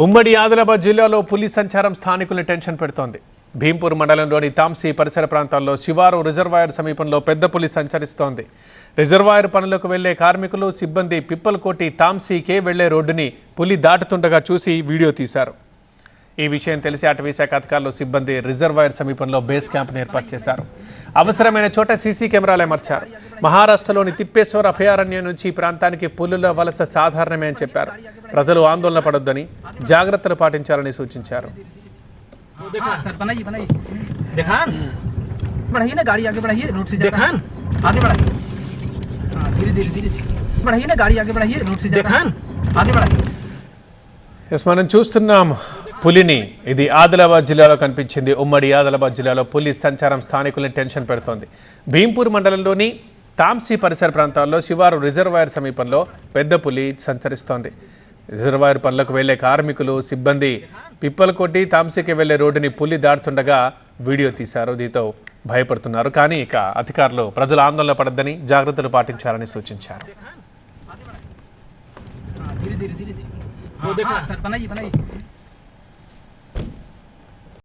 ఉమ్మడి ఆదిలాబాద్ జిల్లాలో పులి సంచారం స్థానికుల్ని టెన్షన్ పెడుతోంది. భీంపూర్ మండలంలోని తాంసీ పరిసర ప్రాంతాల్లో శివారు రిజర్వాయర్ సమీపంలో పెద్ద పులి సంచరిస్తోంది. రిజర్వాయర్ పనులకు వెళ్లే కార్మికులు, సిబ్బంది పిప్పలకోటి తాంసీకే వెళ్లే రోడ్డుని పులి దాటుతుండగా చూసి వీడియో తీశారు. ఈ విషయం తెలిసి అటవీశాఖ అధికారులు, సిబ్బంది రిజర్వాయర్ సమీపంలో బేస్ క్యాంప్ను ఏర్పాటు చేశారు. అవసరమైన చోట సీసీ కెమెరాలు అమర్చారు. మహారాష్ట్రలోని తిప్పేశ్వర్ అభయారణ్యం నుంచి ఈ ప్రాంతానికి పులుల వలస సాధారణమే అని చెప్పారు. ప్రజలు ఆందోళన పడొద్దని, జాగ్రత్తలు పాటించాలని సూచించారు. మనం చూస్తున్నాం పులిని. ఇది ఆదిలాబాద్ జిల్లాలో కనిపించింది. ఉమ్మడి ఆదిలాబాద్ జిల్లాలో పులి సంచారం స్థానికుల్ని టెన్షన్ పెడుతోంది. భీంపూర్ మండలంలోని తాంసీ పరిసర ప్రాంతాల్లో శివారు రిజర్వాయర్ సమీపంలో పెద్ద పులి సంచరిస్తోంది. రిజర్వాయర్ పనులకు వెళ్లే కార్మికులు, సిబ్బంది పిప్పలకొట్టి తాంసీకి వెళ్లే రోడ్డుని పులి దాటుతుండగా వీడియో తీశారు. దీంతో భయపడుతున్నారు. కానీ ఇక అధికారులు ప్రజలు ఆందోళన పడొద్దని, జాగ్రత్తలు పాటించాలని సూచించారు. धीरे धीरे धीरे